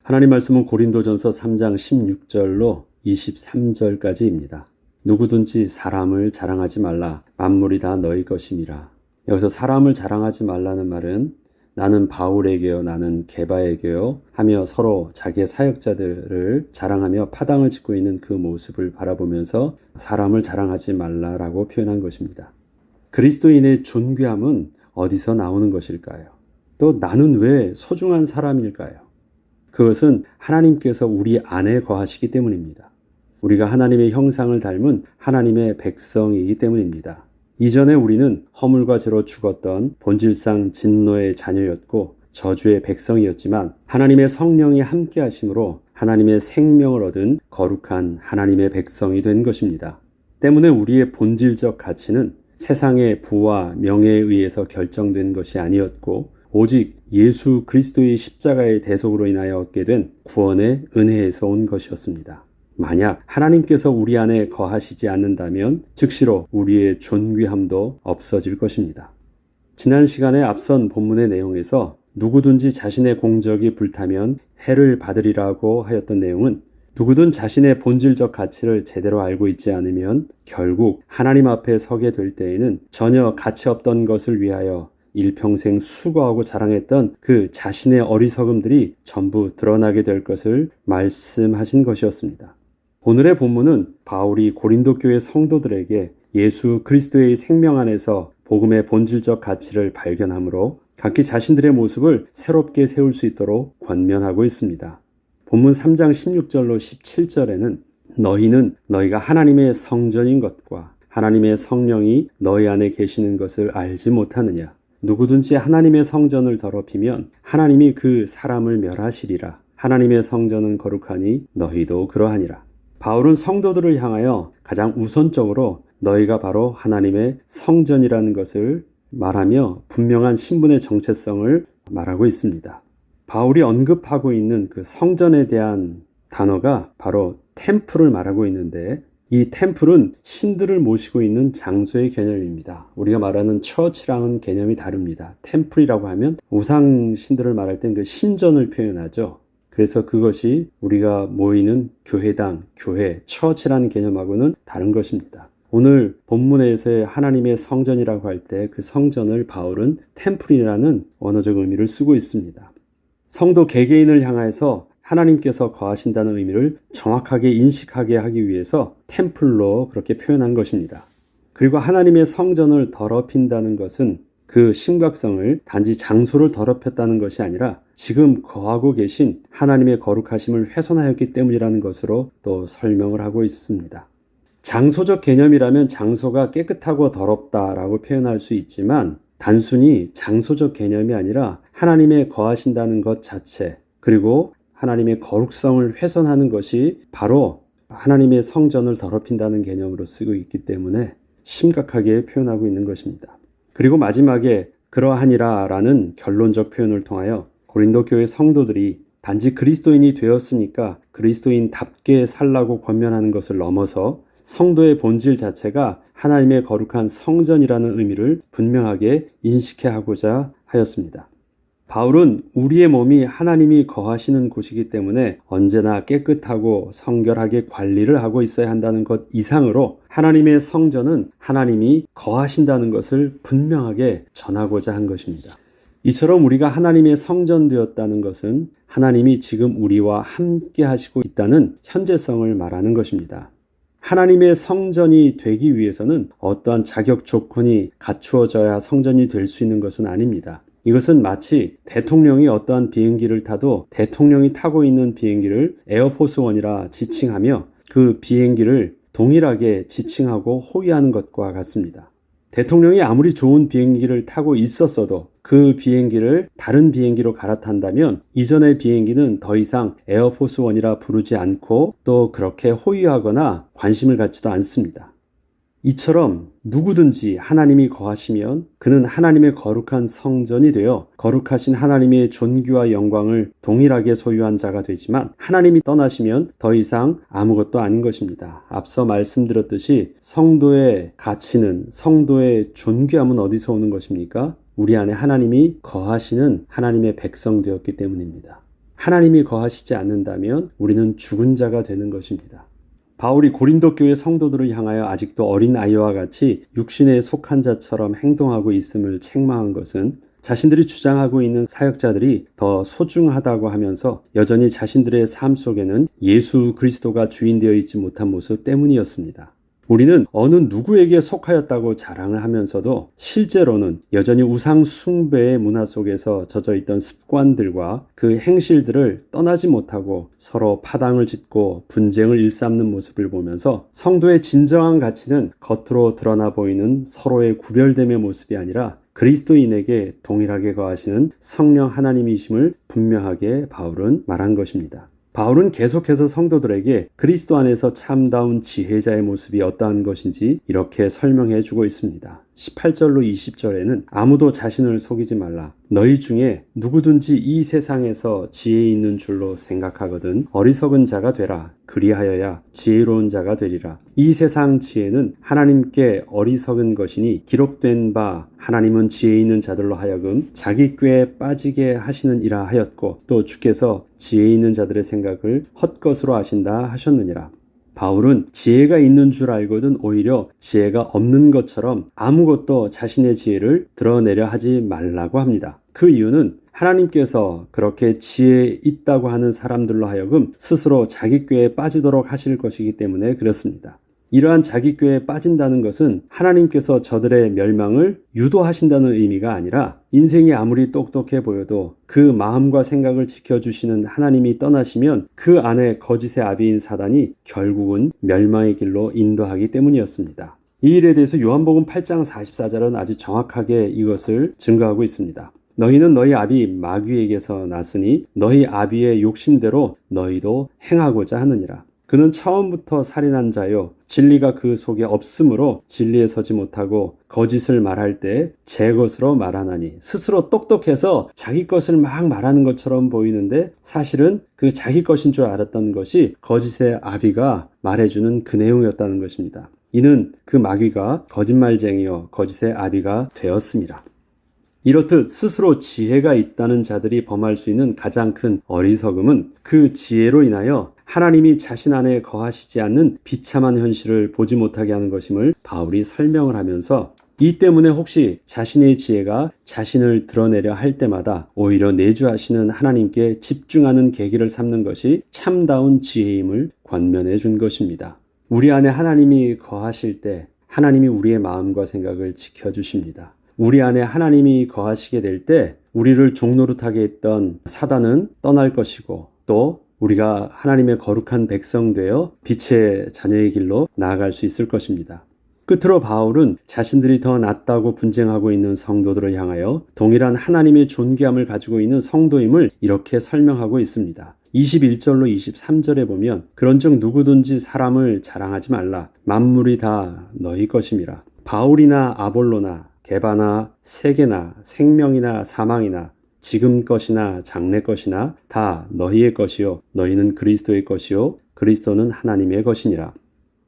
하나님 말씀은 고린도전서 3장 16절로 23절까지입니다. 누구든지 사람을 자랑하지 말라. 만물이 다 너희 것임이라. 여기서 사람을 자랑하지 말라는 말은 나는 바울에게요, 나는 게바에게요 하며 서로 자기의 사역자들을 자랑하며 파당을 짓고 있는 그 모습을 바라보면서 사람을 자랑하지 말라라고 표현한 것입니다. 그리스도인의 존귀함은 어디서 나오는 것일까요? 또 나는 왜 소중한 사람일까요? 그것은 하나님께서 우리 안에 거하시기 때문입니다. 우리가 하나님의 형상을 닮은 하나님의 백성이기 때문입니다. 이전에 우리는 허물과 죄로 죽었던 본질상 진노의 자녀였고 저주의 백성이었지만 하나님의 성령이 함께 하심으로 하나님의 생명을 얻은 거룩한 하나님의 백성이 된 것입니다. 때문에 우리의 본질적 가치는 세상의 부와 명예에 의해서 결정된 것이 아니었고 오직 예수 그리스도의 십자가의 대속으로 인하여 얻게 된 구원의 은혜에서 온 것이었습니다. 만약 하나님께서 우리 안에 거하시지 않는다면 즉시로 우리의 존귀함도 없어질 것입니다. 지난 시간에 앞선 본문의 내용에서 누구든지 자신의 공적이 불타면 해를 받으리라고 하였던 내용은 누구든 자신의 본질적 가치를 제대로 알고 있지 않으면 결국 하나님 앞에 서게 될 때에는 전혀 가치 없던 것을 위하여 일평생 수고하고 자랑했던 그 자신의 어리석음들이 전부 드러나게 될 것을 말씀하신 것이었습니다. 오늘의 본문은 바울이 고린도 교회 성도들에게 예수 그리스도의 생명 안에서 복음의 본질적 가치를 발견함으로 각기 자신들의 모습을 새롭게 세울 수 있도록 권면하고 있습니다. 본문 3장 16절로 17절에는 너희는 너희가 하나님의 성전인 것과 하나님의 성령이 너희 안에 계시는 것을 알지 못하느냐. 누구든지 하나님의 성전을 더럽히면 하나님이 그 사람을 멸하시리라. 하나님의 성전은 거룩하니 너희도 그러하니라. 바울은 성도들을 향하여 가장 우선적으로 너희가 바로 하나님의 성전이라는 것을 말하며 분명한 신분의 정체성을 말하고 있습니다. 바울이 언급하고 있는 그 성전에 대한 단어가 바로 템플을 말하고 있는데 이 템플은 신들을 모시고 있는 장소의 개념입니다. 우리가 말하는 처치랑은 개념이 다릅니다. 템플이라고 하면 우상 신들을 말할 땐 그 신전을 표현하죠. 그래서 그것이 우리가 모이는 교회당, 교회, 처치라는 개념하고는 다른 것입니다. 오늘 본문에서의 하나님의 성전이라고 할 때 그 성전을 바울은 템플이라는 언어적 의미를 쓰고 있습니다. 성도 개개인을 향해서 하나님께서 거하신다는 의미를 정확하게 인식하게 하기 위해서 템플로 그렇게 표현한 것입니다. 그리고 하나님의 성전을 더럽힌다는 것은 그 심각성을 단지 장소를 더럽혔다는 것이 아니라 지금 거하고 계신 하나님의 거룩하심을 훼손하였기 때문이라는 것으로 또 설명을 하고 있습니다. 장소적 개념이라면 장소가 깨끗하고 더럽다라고 표현할 수 있지만 단순히 장소적 개념이 아니라 하나님의 거하신다는 것 자체 그리고 하나님의 거룩성을 훼손하는 것이 바로 하나님의 성전을 더럽힌다는 개념으로 쓰고 있기 때문에 심각하게 표현하고 있는 것입니다. 그리고 마지막에 그러하니라 라는 결론적 표현을 통하여 고린도 교회 성도들이 단지 그리스도인이 되었으니까 그리스도인답게 살라고 권면하는 것을 넘어서 성도의 본질 자체가 하나님의 거룩한 성전이라는 의미를 분명하게 인식해 하고자 하였습니다. 바울은 우리의 몸이 하나님이 거하시는 곳이기 때문에 언제나 깨끗하고 성결하게 관리를 하고 있어야 한다는 것 이상으로 하나님의 성전은 하나님이 거하신다는 것을 분명하게 전하고자 한 것입니다. 이처럼 우리가 하나님의 성전 되었다는 것은 하나님이 지금 우리와 함께 하시고 있다는 현재성을 말하는 것입니다. 하나님의 성전이 되기 위해서는 어떠한 자격 조건이 갖추어져야 성전이 될 수 있는 것은 아닙니다. 이것은 마치 대통령이 어떠한 비행기를 타도 대통령이 타고 있는 비행기를 에어포스1이라 지칭하며 그 비행기를 동일하게 지칭하고 호위하는 것과 같습니다. 대통령이 아무리 좋은 비행기를 타고 있었어도 그 비행기를 다른 비행기로 갈아탄다면 이전의 비행기는 더 이상 에어포스1이라 부르지 않고 또 그렇게 호위하거나 관심을 갖지도 않습니다. 이처럼 누구든지 하나님이 거하시면 그는 하나님의 거룩한 성전이 되어 거룩하신 하나님의 존귀와 영광을 동일하게 소유한 자가 되지만 하나님이 떠나시면 더 이상 아무것도 아닌 것입니다. 앞서 말씀드렸듯이 성도의 가치는 성도의 존귀함은 어디서 오는 것입니까? 우리 안에 하나님이 거하시는 하나님의 백성 되었기 때문입니다. 하나님이 거하시지 않는다면 우리는 죽은 자가 되는 것입니다. 바울이 고린도 교회 성도들을 향하여 아직도 어린 아이와 같이 육신에 속한 자처럼 행동하고 있음을 책망한 것은 자신들이 주장하고 있는 사역자들이 더 소중하다고 하면서 여전히 자신들의 삶 속에는 예수 그리스도가 주인되어 있지 못한 모습 때문이었습니다. 우리는 어느 누구에게 속하였다고 자랑을 하면서도 실제로는 여전히 우상 숭배의 문화 속에서 젖어 있던 습관들과 그 행실들을 떠나지 못하고 서로 파당을 짓고 분쟁을 일삼는 모습을 보면서 성도의 진정한 가치는 겉으로 드러나 보이는 서로의 구별됨의 모습이 아니라 그리스도인에게 동일하게 거하시는 성령 하나님이심을 분명하게 바울은 말한 것입니다. 바울은 계속해서 성도들에게 그리스도 안에서 참다운 지혜자의 모습이 어떠한 것인지 이렇게 설명해 주고 있습니다. 18절로 20절에는 아무도 자신을 속이지 말라. 너희 중에 누구든지 이 세상에서 지혜 있는 줄로 생각하거든 어리석은 자가 되라. 그리하여야 지혜로운 자가 되리라. 이 세상 지혜는 하나님께 어리석은 것이니 기록된 바 하나님은 지혜 있는 자들로 하여금 자기 꾀에 빠지게 하시느니라 하였고 또 주께서 지혜 있는 자들의 생각을 헛것으로 하신다 하셨느니라. 바울은 지혜가 있는 줄 알거든 오히려 지혜가 없는 것처럼 아무것도 자신의 지혜를 드러내려 하지 말라고 합니다. 그 이유는 하나님께서 그렇게 지혜 있다고 하는 사람들로 하여금 스스로 자기 꾀에 빠지도록 하실 것이기 때문에 그렇습니다. 이러한 자기 꾀에 빠진다는 것은 하나님께서 저들의 멸망을 유도하신다는 의미가 아니라 인생이 아무리 똑똑해 보여도 그 마음과 생각을 지켜주시는 하나님이 떠나시면 그 안에 거짓의 아비인 사단이 결국은 멸망의 길로 인도하기 때문이었습니다. 이 일에 대해서 요한복음 8장 44절은 아주 정확하게 이것을 증거하고 있습니다. 너희는 너희 아비 마귀에게서 났으니 너희 아비의 욕심대로 너희도 행하고자 하느니라. 그는 처음부터 살인한 자요 진리가 그 속에 없으므로 진리에 서지 못하고 거짓을 말할 때 제 것으로 말하나니 스스로 똑똑해서 자기 것을 막 말하는 것처럼 보이는데 사실은 그 자기 것인 줄 알았던 것이 거짓의 아비가 말해주는 그 내용이었다는 것입니다. 이는 그 마귀가 거짓말쟁이요 거짓의 아비가 되었습니다. 이렇듯 스스로 지혜가 있다는 자들이 범할 수 있는 가장 큰 어리석음은 그 지혜로 인하여 하나님이 자신 안에 거하시지 않는 비참한 현실을 보지 못하게 하는 것임을 바울이 설명을 하면서 이 때문에 혹시 자신의 지혜가 자신을 드러내려 할 때마다 오히려 내주하시는 하나님께 집중하는 계기를 삼는 것이 참다운 지혜임을 권면해 준 것입니다. 우리 안에 하나님이 거하실 때 하나님이 우리의 마음과 생각을 지켜주십니다. 우리 안에 하나님이 거하시게 될 때 우리를 종노릇하게 했던 사단은 떠날 것이고 또 우리가 하나님의 거룩한 백성 되어 빛의 자녀의 길로 나아갈 수 있을 것입니다. 끝으로 바울은 자신들이 더 낫다고 분쟁하고 있는 성도들을 향하여 동일한 하나님의 존귀함을 가지고 있는 성도임을 이렇게 설명하고 있습니다. 21절로 23절에 보면 그런즉 누구든지 사람을 자랑하지 말라. 만물이 다 너희 것임이라. 바울이나 아볼로나 게바나 세계나 생명이나 사망이나 지금 것이나 장래 것이나 다 너희의 것이요 너희는 그리스도의 것이요 그리스도는 하나님의 것이니라.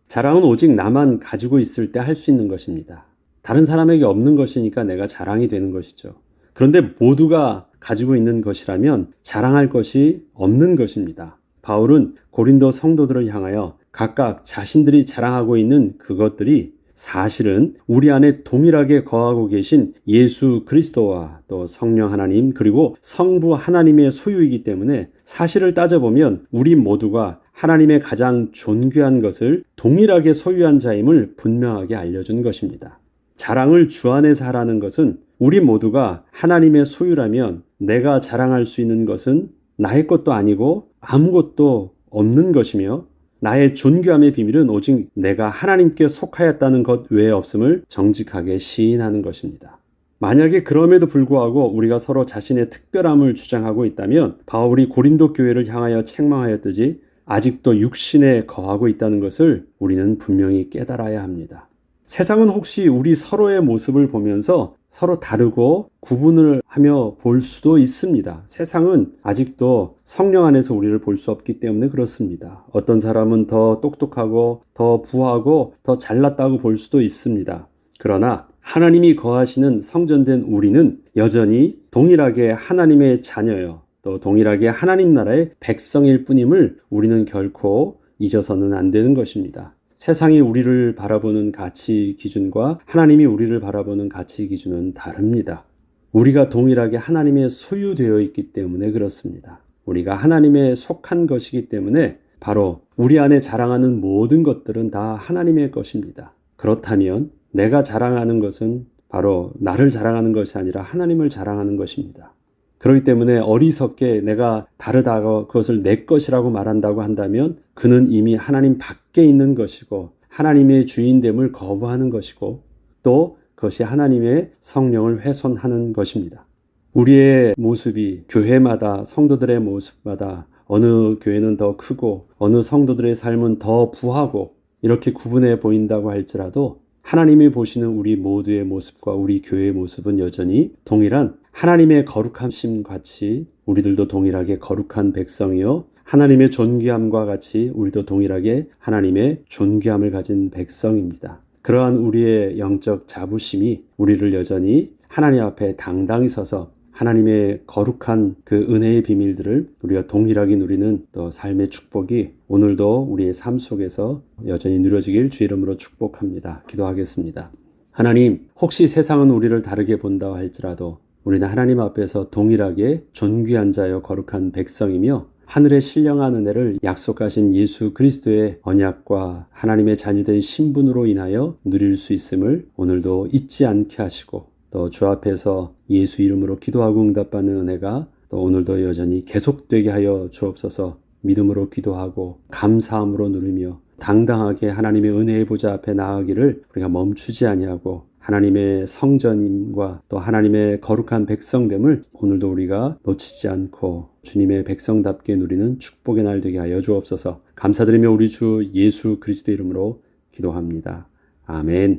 자랑은 오직 나만 가지고 있을 때 할 수 있는 것입니다. 다른 사람에게 없는 것이니까 내가 자랑이 되는 것이죠. 그런데 모두가 가지고 있는 것이라면 자랑할 것이 없는 것입니다. 바울은 고린도 성도들을 향하여 각각 자신들이 자랑하고 있는 그것들이 사실은 우리 안에 동일하게 거하고 계신 예수 그리스도와 또 성령 하나님 그리고 성부 하나님의 소유이기 때문에 사실을 따져보면 우리 모두가 하나님의 가장 존귀한 것을 동일하게 소유한 자임을 분명하게 알려준 것입니다. 자랑을 주 안에서 하라는 것은 우리 모두가 하나님의 소유라면 내가 자랑할 수 있는 것은 나의 것도 아니고 아무것도 없는 것이며 나의 존귀함의 비밀은 오직 내가 하나님께 속하였다는 것 외에 없음을 정직하게 시인하는 것입니다. 만약에 그럼에도 불구하고 우리가 서로 자신의 특별함을 주장하고 있다면 바울이 고린도 교회를 향하여 책망하였듯이 아직도 육신에 거하고 있다는 것을 우리는 분명히 깨달아야 합니다. 세상은 혹시 우리 서로의 모습을 보면서 서로 다르고 구분을 하며 볼 수도 있습니다. 세상은 아직도 성령 안에서 우리를 볼 수 없기 때문에 그렇습니다. 어떤 사람은 더 똑똑하고 더 부하고 더 잘났다고 볼 수도 있습니다. 그러나 하나님이 거하시는 성전된 우리는 여전히 동일하게 하나님의 자녀요. 또 동일하게 하나님 나라의 백성일 뿐임을 우리는 결코 잊어서는 안 되는 것입니다. 세상이 우리를 바라보는 가치 기준과 하나님이 우리를 바라보는 가치 기준은 다릅니다. 우리가 동일하게 하나님의 소유되어 있기 때문에 그렇습니다. 우리가 하나님의 속한 것이기 때문에 바로 우리 안에 자랑하는 모든 것들은 다 하나님의 것입니다. 그렇다면 내가 자랑하는 것은 바로 나를 자랑하는 것이 아니라 하나님을 자랑하는 것입니다. 그렇기 때문에 어리석게 내가 다르다고 그것을 내 것이라고 말한다고 한다면 그는 이미 하나님 밖에 있는 것이고 하나님의 주인됨을 거부하는 것이고 또 그것이 하나님의 성령을 훼손하는 것입니다. 우리의 모습이 교회마다 성도들의 모습마다 어느 교회는 더 크고 어느 성도들의 삶은 더 부하고 이렇게 구분해 보인다고 할지라도 하나님이 보시는 우리 모두의 모습과 우리 교회의 모습은 여전히 동일한 하나님의 거룩하심 같이 우리들도 동일하게 거룩한 백성이요 하나님의 존귀함과 같이 우리도 동일하게 하나님의 존귀함을 가진 백성입니다. 그러한 우리의 영적 자부심이 우리를 여전히 하나님 앞에 당당히 서서 하나님의 거룩한 그 은혜의 비밀들을 우리가 동일하게 누리는 또 삶의 축복이 오늘도 우리의 삶 속에서 여전히 누려지길 주 이름으로 축복합니다. 기도하겠습니다. 하나님, 혹시 세상은 우리를 다르게 본다 할지라도 우리는 하나님 앞에서 동일하게 존귀한 자여 거룩한 백성이며 하늘의 신령한 은혜를 약속하신 예수 그리스도의 언약과 하나님의 자녀된 신분으로 인하여 누릴 수 있음을 오늘도 잊지 않게 하시고 또 주 앞에서 예수 이름으로 기도하고 응답받는 은혜가 또 오늘도 여전히 계속되게 하여 주옵소서. 믿음으로 기도하고 감사함으로 누리며 당당하게 하나님의 은혜의 보좌 앞에 나아가기를 우리가 멈추지 아니하고 하나님의 성전임과 또 하나님의 거룩한 백성됨을 오늘도 우리가 놓치지 않고 주님의 백성답게 누리는 축복의 날 되게 하여 주옵소서. 감사드리며 우리 주 예수 그리스도 이름으로 기도합니다. 아멘.